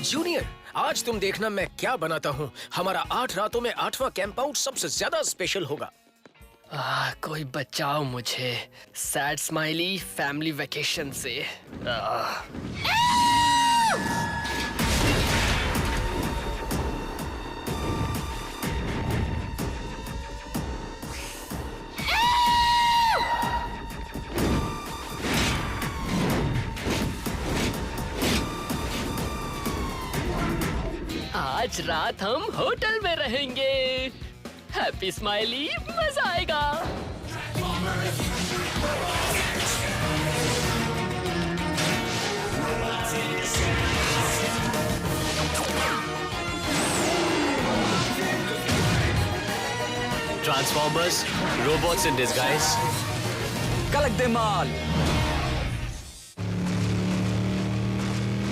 Junior, आज तुम देखना मैं क्या बनाता हूँ। हमारा 8 रातों में 8वां कैंप आउट सबसे ज्यादा स्पेशल होगा। कोई बचाओ मुझे सैड स्माइली फैमिली वेकेशन से। आज रात हम होटल में रहेंगे। हैप्पी स्माइली, मजा आएगा। ट्रांसफॉर्मर्स, रोबोट्स इन डिस्गाइज, कलक दे माल।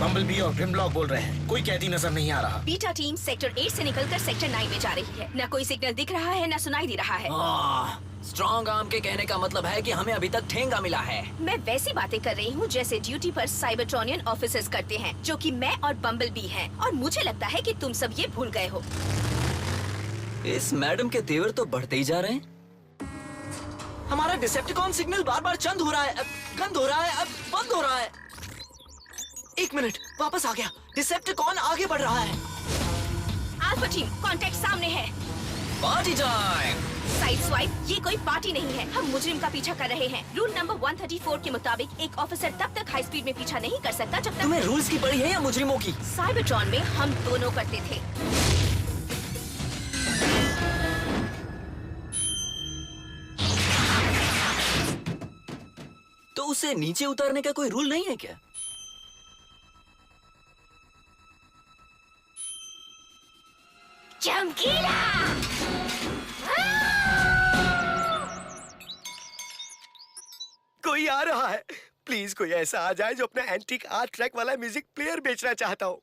बम्बलबी और ग्रिमलॉक बोल रहे हैं, कोई कैदी नजर नहीं आ रहा। बीटा टीम सेक्टर 8 से निकलकर सेक्टर 9 में जा रही है। न कोई सिग्नल दिख रहा है, न सुनाई दे रहा है। स्ट्रॉन्ग आर्म के कहने का मतलब है कि हमें अभी तक ठेंगा मिला है। मैं वैसी बातें कर रही हूँ जैसे ड्यूटी पर साइबरट्रॉनियन ऑफिसर्स करते हैं, जो कि मैं और बम्बलबी हैं। और मुझे लगता है कि तुम सब ये भूल गए हो। इस मैडम के तेवर तो बढ़ते ही जा रहे हैं। हमारा डिसेप्टिकॉन सिग्नल बार बार चंद हो रहा है, गंद हो रहा है, अब बंद हो रहा है। 1 मिनट, वापस आ गया। डिसेप्टिकॉन आगे बढ़ रहा है। अल्फा टीम, कांटेक्ट सामने है। Party time. साइड स्वाइप, ये कोई पार्टी नहीं है। हम मुजरिम का पीछा कर रहे हैं। रूल नंबर 134 के मुताबिक एक ऑफिसर तब तक हाई स्पीड में पीछा नहीं कर सकता जब तक। तुम्हें रूल्स की पड़ी है या मुजरिमों की? साइबरट्रॉन में हम दोनों करते थे। तो उसे नीचे उतारने का कोई रूल नहीं है क्या? चमकीला! कोई आ रहा है। प्लीज कोई ऐसा आ जाए जो अपना एंटीक 8 ट्रैक वाला म्यूजिक प्लेयर बेचना चाहता हो।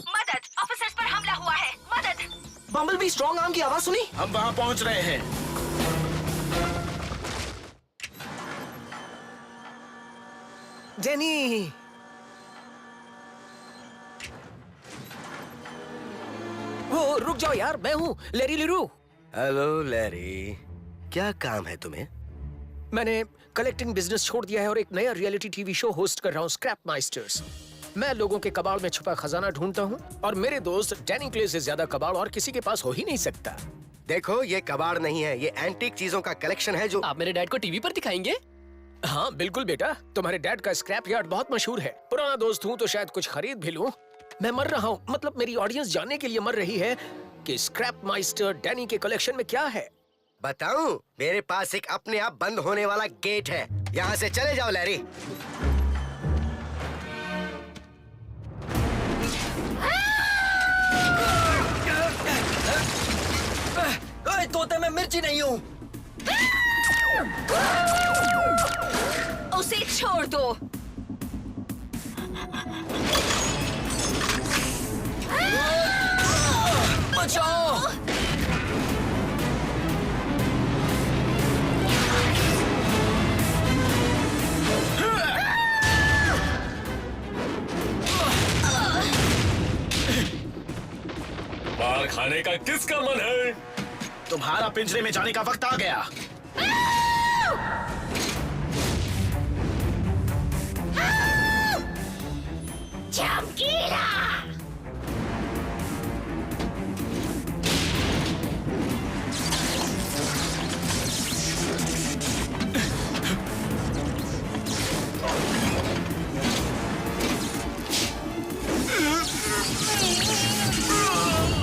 मदद! ऑफिसर्स पर हमला हुआ है। मदद! बम्बलबी, स्ट्रॉन्ग आर्म की आवाज सुनी? हम वहाँ पहुँच रहे हैं। जेनी, वो रुक जाओ यार, मैं हूँ लैरी लिरू। हेलो लैरी, क्या काम है तुम्हें? मैंने कलेक्टिंग बिजनेस छोड़ दिया है और एक नया रियलिटी टीवी शो होस्ट कर रहा हूँ, स्क्रैप मास्टर्स। मैं लोगों के कबाड़ में छुपा खजाना ढूंढता हूँ और मेरे दोस्त डैनी क्ले से ज्यादा कबाड़ और किसी के पास हो ही नहीं सकता। देखो, ये कबाड़ नहीं है, ये एंटीक चीजों का कलेक्शन है जो आप मेरे डैड को टीवी पर दिखाएंगे? हाँ बिल्कुल बेटा, तुम्हारे डैड का स्क्रैप यार्ड बहुत मशहूर है। पुराना दोस्त हूँ तो शायद कुछ खरीद भी लूं। मैं मर रहा हूँ, मतलब मेरी ऑडियंस जानने के लिए मर रही है कि स्क्रैप मास्टर डैनी के कलेक्शन में क्या है। बताऊं? मेरे पास एक अपने आप बंद होने वाला गेट है। यहाँ से चले जाओ लैरी। ओए तोते, मैं मिर्ची नहीं हूँ। उसे छोड़ दो। बचाओ! मार खाने का किसका मन है? तुम्हारा पिंजरे में जाने का वक्त आ गया। चमकीला!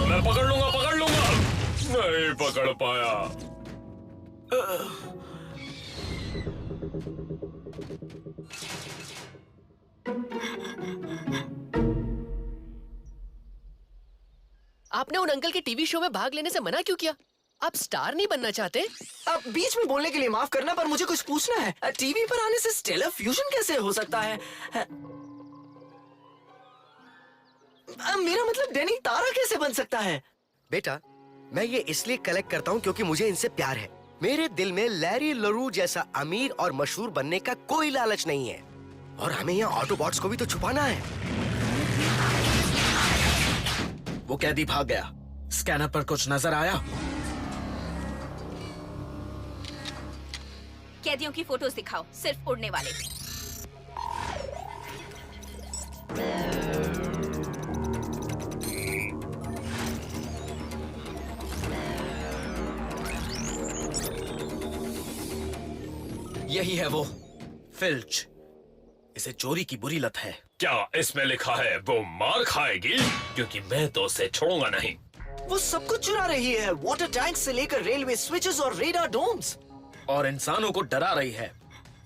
मैं पकड़ लूंगा। नहीं पकड़ पाया। आपने उन अंकल के टीवी शो में भाग लेने से मना क्यों किया? आप स्टार नहीं बनना चाहते? अब बीच में बोलने के लिए माफ करना, पर मुझे कुछ पूछना है। टीवी पर आने से स्टेलर फ्यूजन कैसे हो सकता है? मेरा मतलब डैनी तारा कैसे बन सकता है? बेटा, मैं ये इसलिए कलेक्ट करता हूँ क्योंकि मुझे इनसे प्यार है। मेरे दिल में लैरी लरू जैसा अमीर और मशहूर बनने का कोई लालच नहीं है। और हमें यहाँ ऑटोबॉट्स को भी तो छुपाना है। वो कैदी भाग गया। स्कैनर पर कुछ नजर आया? कैदियों की फोटोज दिखाओ, सिर्फ उड़ने वाले। यही है वो। फिल्च, इसे चोरी की बुरी लत है। क्या इसमें लिखा है वो मार खाएगी? क्योंकि मैं तो उसे छोड़ूंगा नहीं। वो सब कुछ चुरा रही है, वाटर टैंक से लेकर रेलवे स्विचेस और रेडार डोम्स। और इंसानों को डरा रही है।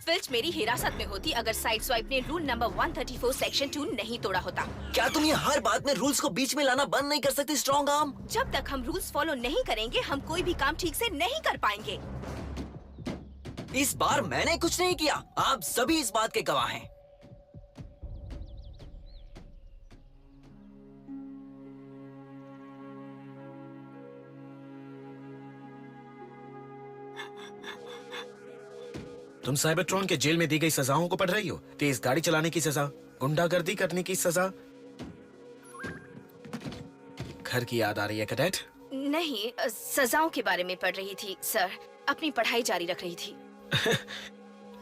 फिल्च मेरी हिरासत में होती अगर साइड स्वाइप ने रूल नंबर 134 सेक्शन 2 नहीं तोड़ा होता। क्या तुम ये हर बात में रूल्स को बीच में लाना बंद नहीं कर सकती स्ट्रॉन्ग आर्म? जब तक हम रूल्स फॉलो नहीं करेंगे हम कोई भी काम ठीक से नहीं कर पाएंगे। इस बार मैंने कुछ नहीं किया, आप सभी इस बात के गवाह हैं। तुम साइबरट्रॉन के जेल में दी गई सजाओं को पढ़ रही हो? तेज गाड़ी चलाने की सजा, गुंडागर्दी करने की सजा। घर की याद आ रही है कैडेट? नहीं, सजाओं के बारे में पढ़ रही थी सर। अपनी पढ़ाई जारी रख रही थी।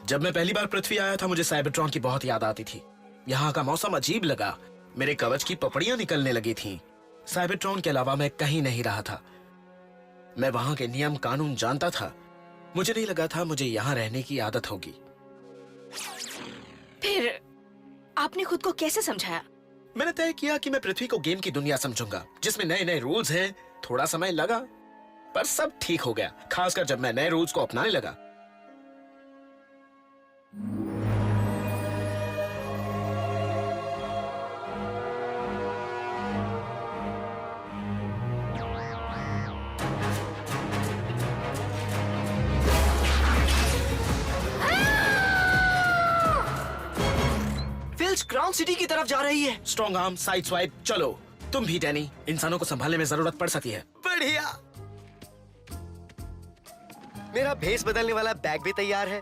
जब मैं पहली बार पृथ्वी आया था मुझे साइबरट्रॉन की बहुत याद आती थी। यहाँ का मौसम अजीब लगा, मेरे कवच की पपड़ियां निकलने लगी थीं। साइबरट्रॉन के अलावा मैं कहीं नहीं रहा था। मैं वहां के नियम कानून जानता था। मुझे नहीं लगा था मुझे यहाँ रहने की आदत होगी। फिर आपने खुद को कैसे समझाया? मैंने तय किया कि मैं पृथ्वी को गेम की दुनिया समझूंगा, जिसमें नए नए रूल्स हैं। थोड़ा समय लगा, पर सब ठीक हो गया, खासकर जब मैं नए रूल्स को अपनाने लगा। फिल्च क्राउन सिटी की तरफ जा रही है। स्ट्रॉन्ग आर्म, साइड स्वाइप, चलो। तुम भी डैनी, इंसानों को संभालने में जरूरत पड़ सकती है। बढ़िया। मेरा भेस बदलने वाला बैग भी तैयार है।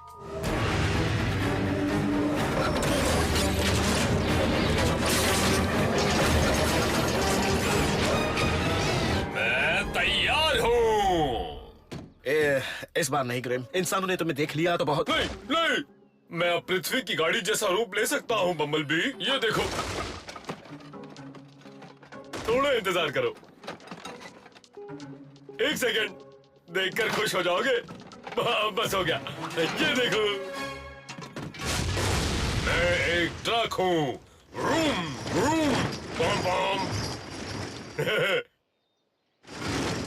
मैं तैयार हूँ। इस बार नहीं ग्रिम, इंसानों ने तुम्हें देख लिया तो बहुत। नहीं नहीं, मैं अब पृथ्वी की गाड़ी जैसा रूप ले सकता हूँ बम्बलबी। ये देखो, थोड़ा इंतजार करो। एक सेकंड, देखकर खुश हो जाओगे। बस हो गया। ये देखो, मैं एक ट्रक हूँ। रूम रूम बम बम।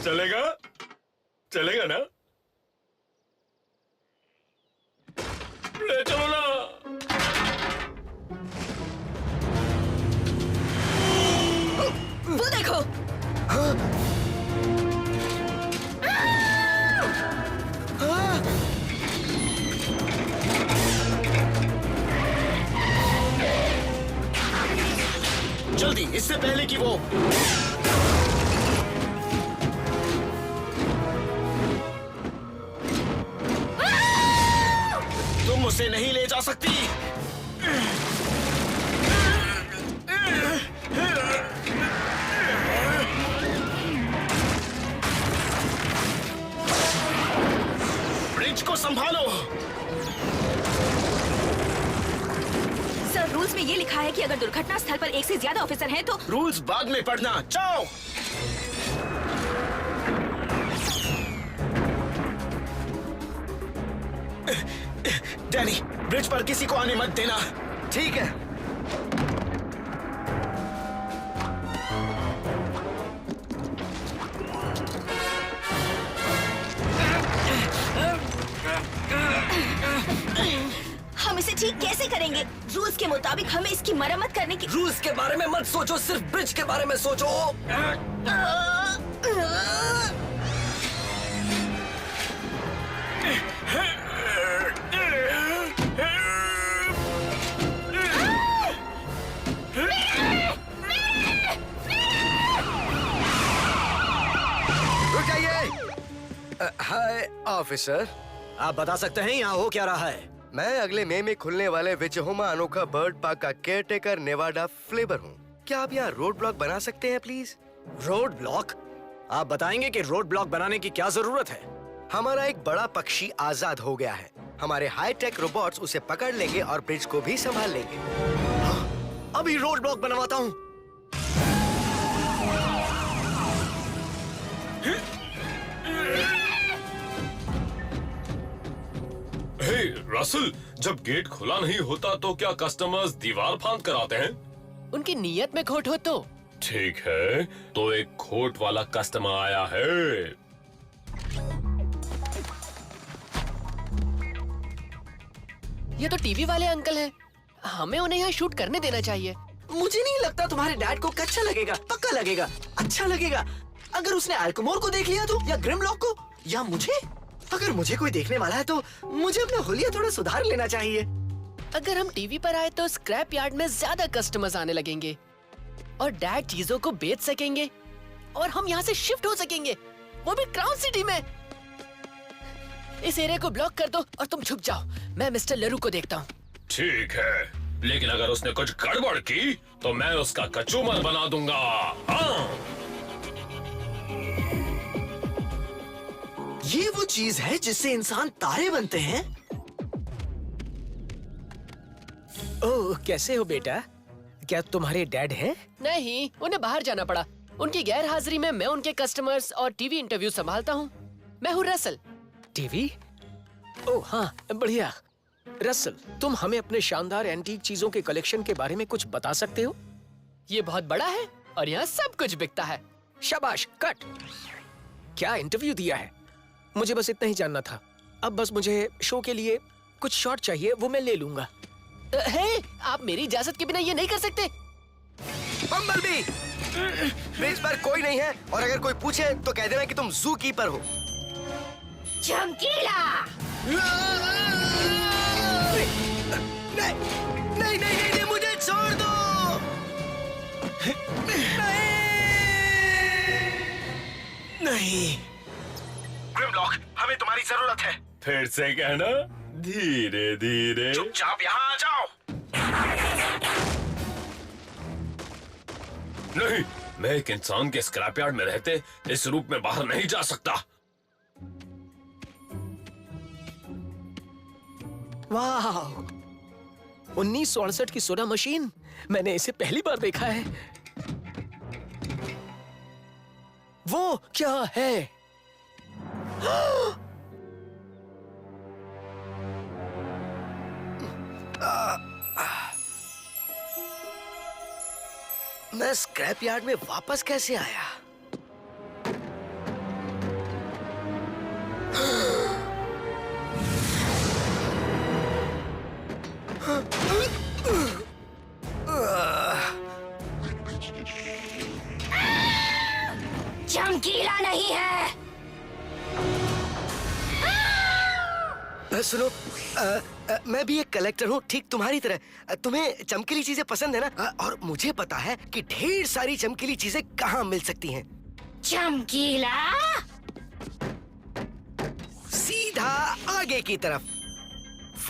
चलेगा चलेगा ना? ले चलो ना। वो देखो। जल्दी, इससे पहले कि वो। तुम उसे नहीं ले जा सकती। ब्रिज को संभालो। सर, रूल्स में ये लिखा है कि अगर दुर्घटना स्थल पर एक से ज्यादा ऑफिसर हैं तो रूल्स बाद में पढ़ना, जाओ। डैनी, ब्रिज पर किसी को आने मत देना। ठीक है। हम इसे ठीक कैसे करेंगे? रूल्स के मुताबिक हमें इसकी मरम्मत करने की। रूल्स के बारे में मत सोचो, सिर्फ ब्रिज के बारे में सोचो। रुक जाइए। हाय ऑफिसर। आप बता सकते हैं यहाँ हो क्या रहा है? मैं अगले मई में खुलने वाले विजहोमा अनोखा बर्ड पार्क का केयरटेकर नेवाडा फ्लेवर हूँ। क्या आप यहाँ रोड ब्लॉक बना सकते हैं प्लीज? Road block? आप बताएंगे कि रोड ब्लॉक बनाने की क्या जरूरत है? हमारा एक बड़ा पक्षी आजाद हो गया है। हमारे हाईटेक रोबोट्स उसे पकड़ लेंगे और ब्रिज को भी संभाल लेंगे। अभी रोड ब्लॉक बनवाता हूँ। हे रसल, जब गेट खुला नहीं होता तो क्या कस्टमर्स दीवार फांद कर आते हैं? उनकी नीयत में खोट हो तो। ठीक है, तो एक खोट वाला कस्टमर आया है। ये तो टीवी वाले अंकल हैं। हमें उन्हें यहाँ शूट करने देना चाहिए। मुझे नहीं लगता तुम्हारे डैड को कच्चा लगेगा, पक्का लगेगा, अच्छा लगेगा। अगर उसने अल्कोमोर को देख लिया तो, या ग्रिमलॉक को, या मुझे। अगर मुझे कोई देखने वाला है तो मुझे अपना हुलिया थोड़ा सुधार लेना चाहिए। अगर हम टीवी पर आए तो स्क्रैप यार्ड में ज्यादा कस्टमर्स आने लगेंगे और डैड चीजों को बेच सकेंगे और हम यहाँ से शिफ्ट हो सकेंगे, वो भी क्राउन सिटी में। इस एरिया को ब्लॉक कर दो और तुम छुप जाओ। मैं मिस्टर लरू को देखता हूँ। ठीक है, लेकिन अगर उसने कुछ गड़बड़ की तो मैं उसका कचूमर बना दूंगा। हाँ। ये वो चीज है जिससे इंसान तारे बनते हैं? ओह, कैसे हो बेटा? क्या तुम्हारे डैड हैं? नहीं, उन्हें बाहर जाना पड़ा। उनकी गैर हाजिरी में मैं उनके कस्टमर्स और टीवी इंटरव्यू संभालता हूँ। मैं हूँ रसल। टीवी? ओह हाँ, बढ़िया। रसल, तुम हमें अपने शानदार एंटीक चीजों के कलेक्शन के बारे में कुछ बता सकते हो? ये बहुत बड़ा है और यहाँ सब कुछ बिकता है। शाबाश, कट। क्या इंटरव्यू दिया है? मुझे बस इतना ही जानना था। अब बस मुझे शो के लिए कुछ शॉट चाहिए, वो मैं ले लूंगा। हे, आप मेरी इजाजत के बिना ये नहीं कर सकते। बम्बलबी, ब्रिज पर कोई नहीं है और अगर कोई पूछे तो कह देना कि तुम जू कीपर हो। चमकीला! नहीं, नहीं, नहीं, नहीं, नहीं, मुझे छोड़ दो। नहीं, ग्रिमलॉक, हमें तुम्हारी जरूरत है। फिर से कहना, धीरे धीरे। चुपचाप यहाँ आ जाओ। नहीं, मैं एक इंसान के स्क्रैप यार्ड में रहते इस रूप में बाहर नहीं जा सकता। वाह, 1968 की सोडा मशीन। मैंने इसे पहली बार देखा है। वो क्या है? मैं स्क्रैप यार्ड में वापस कैसे आया? चमकीला नहीं है। सुनो, मैं भी एक कलेक्टर हूँ, ठीक तुम्हारी तरह। तुम्हें चमकीली चीजें पसंद है ना? और मुझे पता है कि ढेर सारी चमकीली चीजें कहाँ मिल सकती हैं। चमकीला? सीधा आगे की तरफ,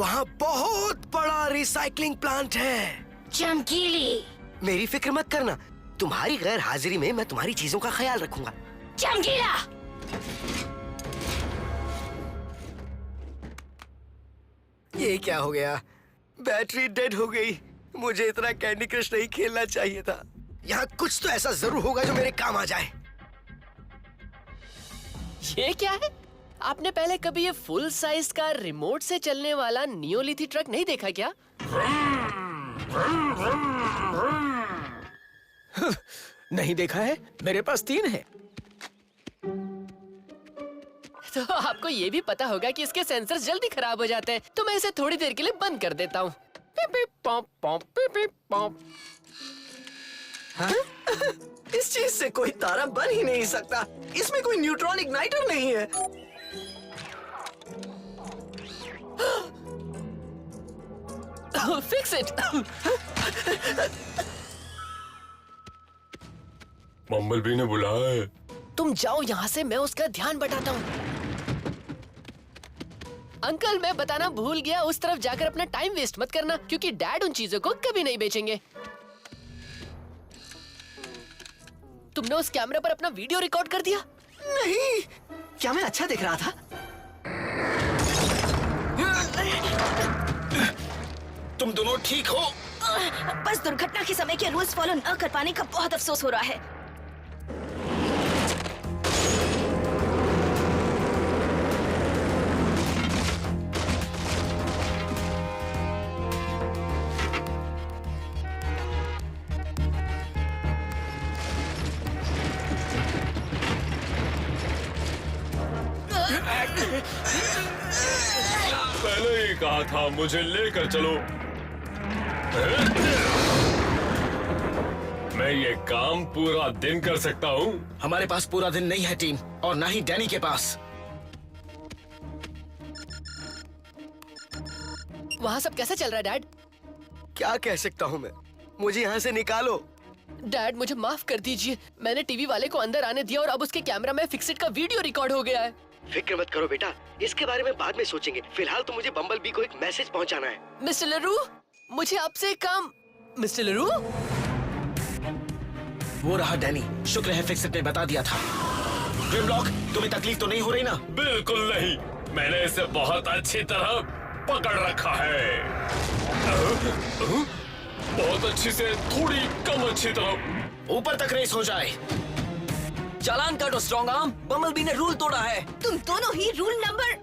वहाँ बहुत बड़ा रिसाइकलिंग प्लांट है। चमकीली? मेरी फिक्र मत करना, तुम्हारी गैर हाजिरी में मैं तुम्हारी चीजों का ख्याल रखूंगा। चमकीला? ये क्या हो गया? बैटरी डेड हो गई। मुझे इतना कैंडी क्रश नहीं खेलना चाहिए था। यहाँ कुछ तो ऐसा जरूर होगा जो मेरे काम आ जाए। ये क्या है? आपने पहले कभी ये फुल साइज का रिमोट से चलने वाला नियोलिथी ट्रक नहीं देखा क्या? नहीं देखा है, मेरे पास 3 है। तो आपको ये भी पता होगा कि इसके सेंसर्स जल्दी खराब हो जाते हैं, तो मैं इसे थोड़ी देर के लिए बंद कर देता हूँ। इस चीज से कोई तारा बन ही नहीं सकता। इसमें कोई न्यूट्रॉन इग्नाइटर नहीं है। Fix it. बम्बलबी ने बुलाया है। तुम जाओ यहाँ से, मैं उसका ध्यान बटाता हूँ। अंकल, मैं बताना भूल गया, उस तरफ जाकर अपना टाइम वेस्ट मत करना, क्योंकि डैड उन चीजों को कभी नहीं बेचेंगे। तुमने उस कैमरा पर अपना वीडियो रिकॉर्ड कर दिया? नहीं, क्या मैं अच्छा दिख रहा था? तुम दोनों ठीक हो? बस दुर्घटना के समय के रूल्स फॉलो न कर पाने का बहुत अफसोस हो रहा है। पहले ही कहा था मुझे लेकर चलो। मैं ये काम पूरा दिन कर सकता हूँ। हमारे पास पूरा दिन नहीं है टीम, और ना ही डैनी के पास। वहाँ सब कैसे चल रहा है डैड? क्या कह सकता हूँ मैं? मुझे यहाँ से निकालो। डैड मुझे माफ कर दीजिए, मैंने टीवी वाले को अंदर आने दिया और अब उसके कैमरा में फिक्सिट का वीडियो रिकॉर्ड हो गया है। फिक्र मत करो बेटा, इसके बारे में बाद में सोचेंगे। फिलहाल तो मुझे बम्बल बी को एक मैसेज पहुंचाना है। मिस्टर लरू, मुझे आपसे एक काम। मिस्टर लरू, वो रहा डैनी। शुक्र है फिक्सिट ने बता दिया था। ग्रिमलॉक, तुम्हें तकलीफ तो नहीं हो रही ना? बिल्कुल नहीं, मैंने इसे बहुत अच्छी तरह पकड़ रखा है। बहुत अच्छी से, थोड़ी कम अच्छी तरह। ऊपर तक रेस हो जाए। चालान काटो स्ट्रॉन्ग आर्म, बम्बलबी ने रूल तोड़ा है। तुम दोनों ही रूल नंबर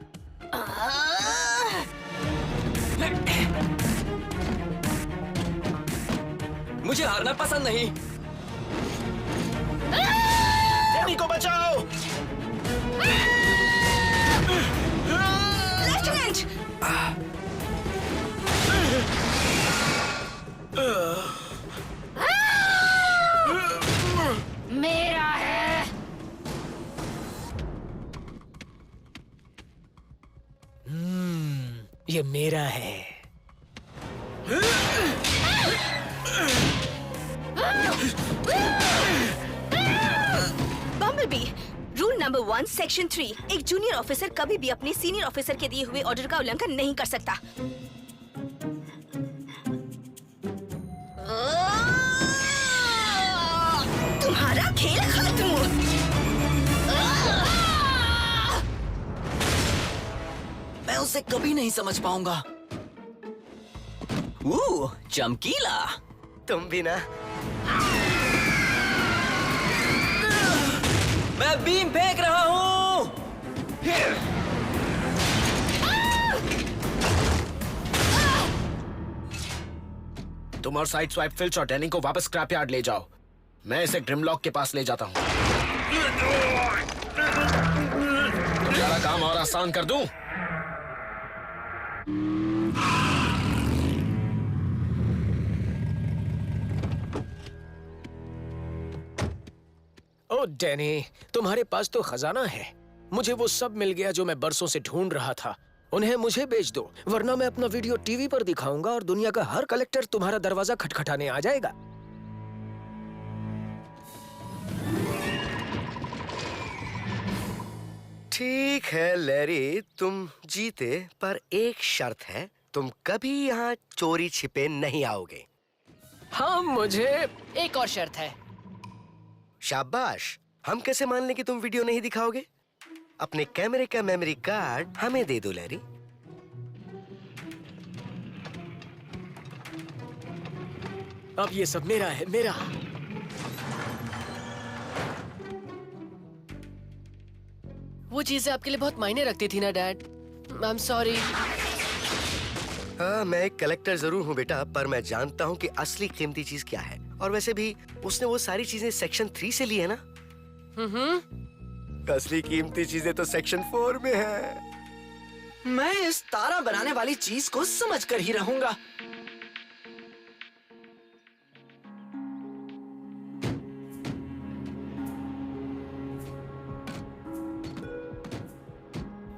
मुझे हारना पसंद नहीं। डैनी को बचाओ। लेफ्टिनेंट। मेरा है। ये मेरा है। बम्बलबी, रूल नंबर 1 सेक्शन 3, एक जूनियर ऑफिसर कभी भी अपने सीनियर ऑफिसर के दिए हुए ऑर्डर का उल्लंघन नहीं कर सकता। तुम्हारा खेल खत्म। मैं उसे कभी नहीं समझ पाऊंगा। चमकीला। तुम भी ना। मैं बीम फेंक रहा हूँ। तुम और साइड स्वाइप फिल्च और डैनी को वापस स्क्रैप यार्ड ले जाओ। मैं इसे ग्रिमलॉक के पास ले जाता हूँ। तुम्हारा काम और आसान कर दूं? ओ डैनी, तुम्हारे पास तो खजाना है। मुझे वो सब मिल गया जो मैं बरसों से ढूंढ रहा था। उन्हें मुझे बेच दो, वरना मैं अपना वीडियो टीवी पर दिखाऊंगा और दुनिया का हर कलेक्टर तुम्हारा दरवाजा खटखटाने आ जाएगा। ठीक है लैरी, तुम जीते, पर एक शर्त है, तुम कभी यहाँ चोरी छिपे नहीं आओगे। हाँ, मुझे एक और शर्त है। शाबाश। हम कैसे मान लें कि तुम वीडियो नहीं दिखाओगे? अपने कैमरे का मेमोरी कार्ड हमें दे दो लैरी। अब ये सब मेरा है, मेरा। वो चीजें आपके लिए बहुत मायने रखती थी ना डैड। I am sorry. हाँ, मैं एक कलेक्टर जरूर हूँ बेटा, पर मैं जानता हूँ कि असली कीमती चीज क्या है। और वैसे भी उसने वो सारी चीजें सेक्शन 3 से ली है ना। असली कीमती चीजें तो सेक्शन 4 में है। मैं इस तारा बनाने वाली चीज को समझ कर ही रहूंगा।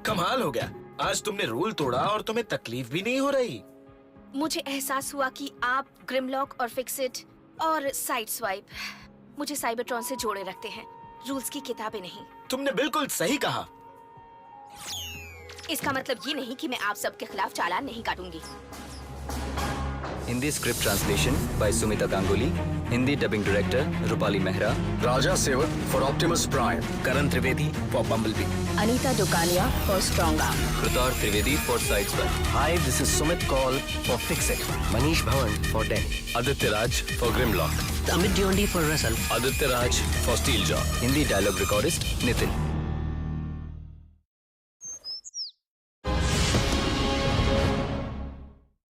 कमाल हो गया, आज तुमने रूल तोड़ा और तुम्हें तकलीफ भी नहीं हो रही। मुझे एहसास हुआ कि आप ग्रिमलॉक और फिक्सिट और साइड स्वाइप मुझे साइबरट्रॉन से जोड़े रखते हैं, रूल्स की किताबें नहीं। तुमने बिल्कुल सही कहा। इसका मतलब ये नहीं कि मैं आप सबके खिलाफ चालान नहीं काटूंगी। Hindi script translation by Sumita Ganguly, Hindi dubbing director Rupali Mehra, Raja Sevak for Optimus Prime, Karan Trivedi for Bumblebee, Anita Dukalia for Strong Arm. Kritar Trivedi for Sideswipe, Hi, this is Sumit Kaul for Fix It. Manish Bhawan for Danny. Aditya Raj for Grimlock, Amit Dyondi for Russell. Aditya Raj for Steeljaw, Hindi dialogue recordist Nitin.